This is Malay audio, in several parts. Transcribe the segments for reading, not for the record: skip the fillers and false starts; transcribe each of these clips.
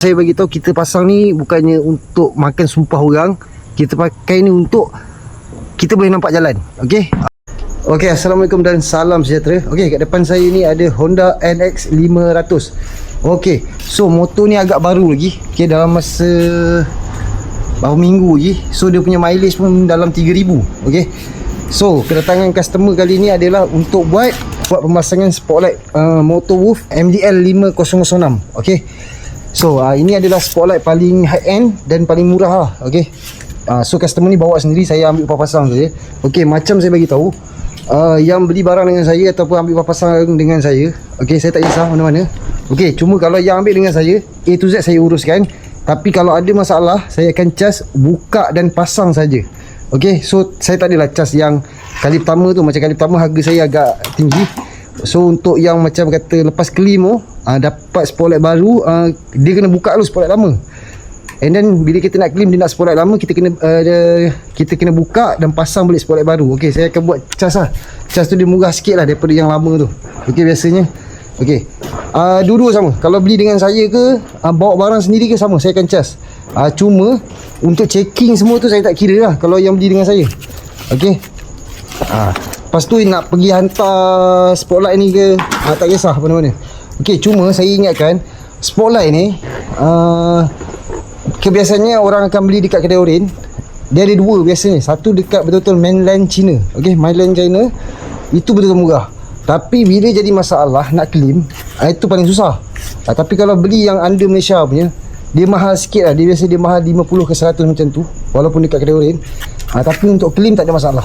Saya bagi tahu, kita pasang ni bukannya untuk makan sumpah orang. Kita pakai ni untuk kita boleh nampak jalan. Okey. Okey, assalamualaikum dan salam sejahtera. Okey, kat depan saya ni ada Honda NX 500. Okey, so motor ni agak baru lagi. Okey, dalam masa berapa minggu lagi. So dia punya mileage pun dalam 3000. Okey. So kedatangan customer kali ni adalah untuk buat pemasangan spotlight Motor Wolf MDL 5006. Okey. So ini adalah spotlight paling high end dan paling murah lah. Okay. So customer ni bawa sendiri, saya ambil pasang saja. Okay, macam saya bagi tahu, yang beli barang dengan saya ataupun ambil pasang dengan saya, okay, saya tak kisah mana-mana. Okay, cuma kalau yang ambil dengan saya, A to Z saya uruskan. Tapi kalau ada masalah, saya akan cas, buka dan pasang saja. Okay, so saya tak adalah cas yang kali pertama tu. Macam kali pertama harga saya agak tinggi. So untuk yang macam kata lepas claim tu, dapat spotlight baru, dia kena buka dulu spotlight lama. And then bila kita nak claim dia nak spotlight lama, kita kena buka dan pasang balik spotlight baru. Okey, saya akan buat cas lah. Cas tu dia murah sikit lah daripada yang lama tu. Okey, biasanya. Okey, dua-dua sama. Kalau beli dengan saya ke, bawa barang sendiri ke, sama, saya akan cas. Cuma untuk checking semua tu saya tak kira lah kalau yang beli dengan saya. Okey. Lepas tu nak pergi hantar spotlight ni ke, tak kisah mana-mana. Okey, cuma saya ingatkan spotlight ni kebiasaannya orang akan beli dekat kedai oren. Dia ada dua biasanya. Satu dekat betul-betul mainland China. Okey, mainland China itu betul-betul murah. Tapi bila jadi masalah nak claim, itu paling susah. Tapi kalau beli yang under Malaysia punya, dia mahal sikit lah. Dia biasa dia mahal 50 ke 100 macam tu, walaupun dekat kedai oren. Tapi untuk claim tak ada masalah.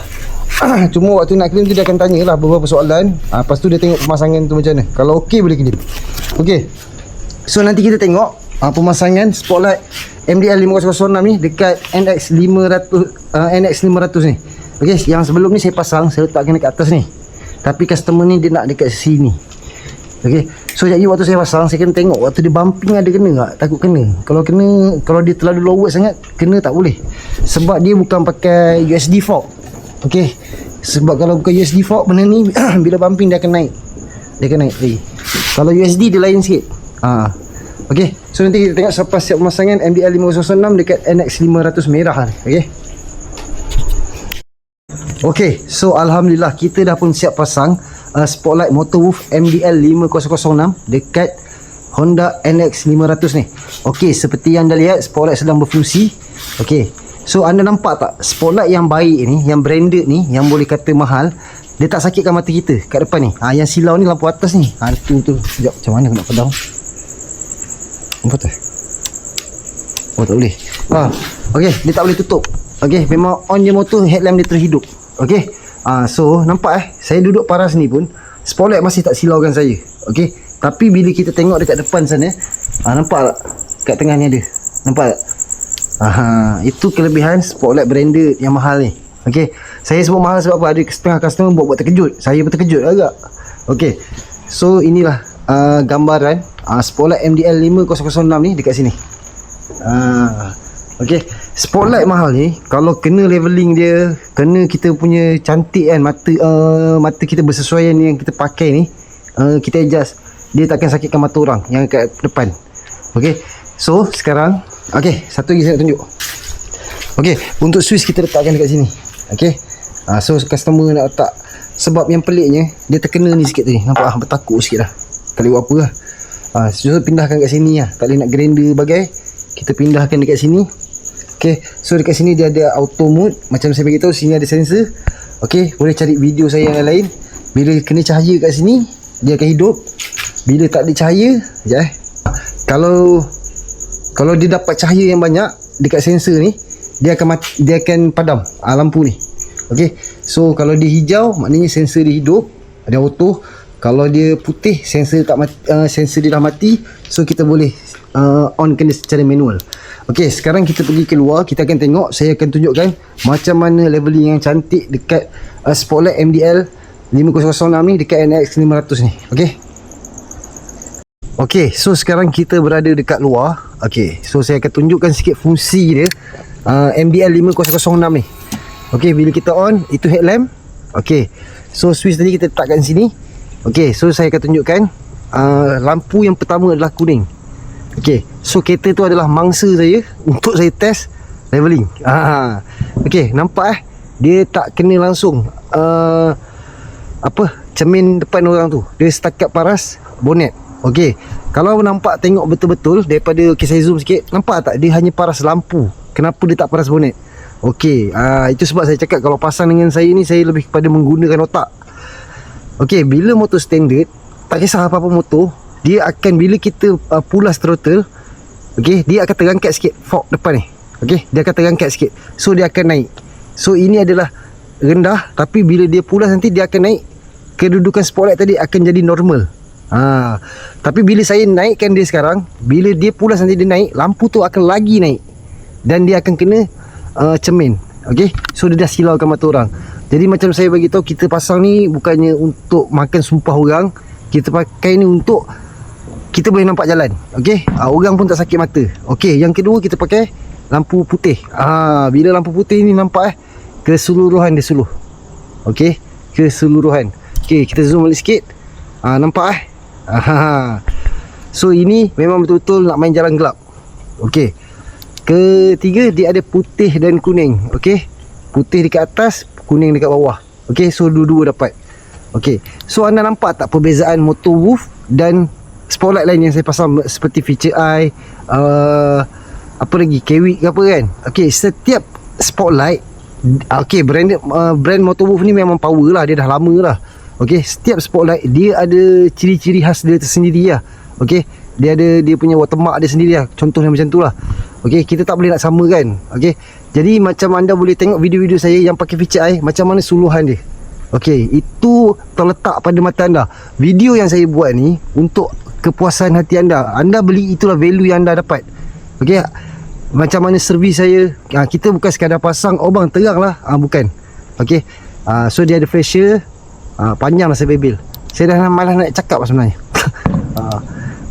Cuma waktu nak claim tu dia akan tanya lah beberapa soalan. Lepas tu dia tengok pemasangan tu macam mana. Kalau okey boleh claim. Okey, so nanti kita tengok pemasangan spotlight MDL 5006 ni dekat NX 500 ni. Okey, yang sebelum ni saya pasang, saya letakkan dekat atas ni. Tapi customer ni dia nak dekat sini. Okey, so jadi waktu saya pasang, saya kena tengok waktu dia bumping ada kena tak? Takut kena. Kalau dia terlalu lower sangat, kena tak boleh. Sebab dia bukan pakai USD fork. Okey, sebab kalau bukan USD fork, benda ni bila bumping dia akan naik. Kalau USD dia lain sikit. Okey, so nanti kita tengok selepas siap pemasangan MDL 506 dekat NX 500 merah. Okey. Okey, so alhamdulillah kita dah pun siap pasang spotlight Motor Wolf MDL 5006 dekat Honda NX 500 ni. Okey, seperti yang anda lihat, spotlight sedang berfungsi. Okey, so anda nampak tak spotlight yang baik ni, yang branded ni, yang boleh kata mahal, dia tak sakitkan mata kita kat depan ni. Yang silau ni lampu atas ni. Tu sekejap, macam mana aku nak pedang? Nampak tak? Oh, tak boleh. Okey, dia tak boleh tutup. Okey, memang on je motor, headlamp dia terhidup. Okey. So nampak saya duduk paras ni pun spotlight masih tak silaukan saya. Okey. Tapi bila kita tengok dekat depan sana, nampak tak kat tengah ni ada? Nampak tak? Itu kelebihan spotlight branded yang mahal ni. Okey. Saya sebut mahal sebab apa? Ada setengah customer buat terkejut. Saya pun terkejut agak. Okey. So inilah gambaran spotlight MDL 5006 ni dekat sini. Okey, spotlight mahal ni kalau kena leveling dia, kena kita punya cantik kan, mata kita bersesuaian yang kita pakai ni, kita adjust, dia takkan sakitkan mata orang yang kat depan. Okey, so sekarang satu lagi saya nak tunjuk. Okey, untuk switch kita letakkan dekat sini. Okey, so customer nak letak, sebab yang peliknya dia terkena ni sikit tadi, nampak bertakuk sikit dah, tak boleh buat apa lah. So pindahkan kat sini lah, tak boleh nak grinder bagai, kita pindahkan dekat sini. Okay, so dekat sini dia ada auto mode. Macam saya beritahu, sini ada sensor. Okay, boleh cari video saya yang lain. Bila kena cahaya kat sini, dia akan hidup. Bila tak ada cahaya, sekejap Kalau dia dapat cahaya yang banyak dekat sensor ni, dia akan padam lampu ni. Okay, so kalau dia hijau, maknanya sensor dia hidup, ada auto. Kalau dia putih, sensor dia dah mati. So kita boleh onkan dia secara manual. Okey, sekarang kita pergi keluar, kita akan tengok, saya akan tunjukkan macam mana leveling yang cantik dekat spotlight MDL 506 ni dekat NX 500 ni. Okey. Okey, so sekarang kita berada dekat luar. Okey, so saya akan tunjukkan sikit fungsi dia MDL 506 ni. Okey, bila kita on, itu headlamp. Okey, so switch tadi kita letakkan sini. Okey, so saya akan tunjukkan lampu yang pertama adalah kuning. Okey, so kereta tu adalah mangsa saya untuk saya test leveling. Okey, nampak dia tak kena langsung cermin depan orang tu. Dia setakat paras bonet. Okey, kalau nampak tengok betul-betul daripada, saya zoom sikit, nampak tak dia hanya paras lampu. Kenapa dia tak paras bonet? Okey, itu sebab saya cakap kalau pasang dengan saya ni, saya lebih kepada menggunakan otak. Okey, bila motor standard, tak kisah apa-apa motor, dia akan, bila kita pulas throttle, okey, dia akan terangkat sikit fork depan ni. Okey, dia akan terangkat sikit. So dia akan naik. So ini adalah rendah, tapi bila dia pulas nanti dia akan naik. Kedudukan spotlight tadi akan jadi normal. Tapi bila saya naikkan dia sekarang, bila dia pulas nanti dia naik, lampu tu akan lagi naik. Dan dia akan kena cermin. Okey, so dia dah silaukan mata orang. Jadi macam saya bagi tahu, kita pasang ni bukannya untuk makan sumpah orang. Kita pakai ni untuk kita boleh nampak jalan. Okey, orang pun tak sakit mata. Okey, yang kedua kita pakai lampu putih. Bila lampu putih ni nampak keseluruhan dia suluh. Okey, keseluruhan. Okey, kita zoom balik sikit. Nampak So ini memang betul-betul nak main jalan gelap. Okey. Ketiga, dia ada putih dan kuning. Okey, putih dekat atas, kuning dekat bawah. Okey, so dua-dua dapat. Okey, so anda nampak tak perbezaan motor roof dan spotlight lain yang saya pasang, seperti feature eye, apa lagi, Kewik ke apa kan. Okey, setiap spotlight, okey, brand motor roof ni memang power lah, dia dah lama lah. Okey, setiap spotlight dia ada ciri-ciri khas dia tersendiri lah. Okey, dia ada dia punya watermark dia sendiri lah. Contohnya macam tu lah. Okey, kita tak boleh nak samakan. Okey, jadi macam anda boleh tengok video-video saya yang pakai feature eye, macam mana suluhan dia. Okey, itu terletak pada mata anda. Video yang saya buat ni untuk kepuasan hati anda. Anda beli, itulah value yang anda dapat. Okey, macam mana servis saya, kita bukan sekadar pasang, oh bang terang lah, bukan. Okey, so dia ada flasher. Panjang lah saya bebel. Saya dah malas nak cakap lah sebenarnya.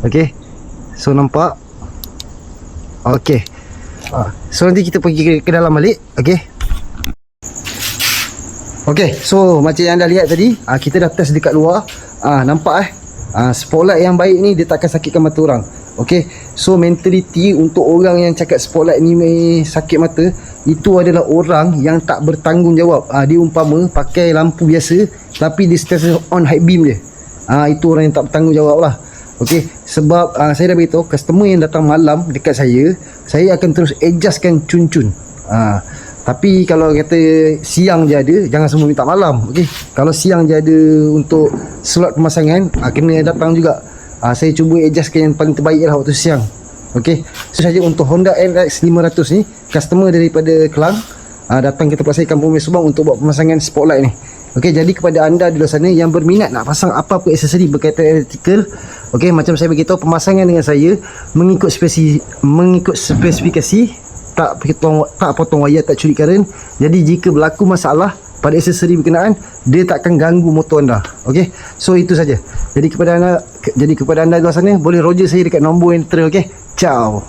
Okey, so nampak. Okey, so nanti kita pergi ke dalam balik. Okey. Okey, so macam yang anda lihat tadi, kita dah test dekat luar. Nampak spotlight yang baik ni dia takkan sakitkan mata orang. Okey, so mentality untuk orang yang cakap spotlight ni sakit mata, itu adalah orang yang tak bertanggungjawab. Dia umpama pakai lampu biasa tapi dia sentiasa on high beam dia. Itu orang yang tak bertanggungjawab lah. Okey, sebab saya dah beritahu customer yang datang malam dekat saya akan terus adjustkan cun-cun. Tapi kalau kata siang je ada, jangan semua minta malam. Okey, kalau siang je ada untuk slot pemasangan, kena datang juga. Saya cuba adjustkan yang paling terbaik lah waktu siang. Okey, so saja untuk Honda NX 500 ni, customer daripada Kelang datang ke tempat saya Kampung Melayu Subang untuk buat pemasangan spotlight ni. Okey, jadi kepada anda di luar sana yang berminat nak pasang apa-apa aksesori berkaitan elektrikal, okey, macam saya beritahu, pemasangan dengan saya mengikut spesifikasi, tak potong wayar, tak curi karen. Jadi jika berlaku masalah pada aksesori berkenaan, dia takkan ganggu motor anda. Okey, so itu saja. Jadi kepada anda di luar sana, boleh roger saya dekat nombor yang tertera. Okey, ciao.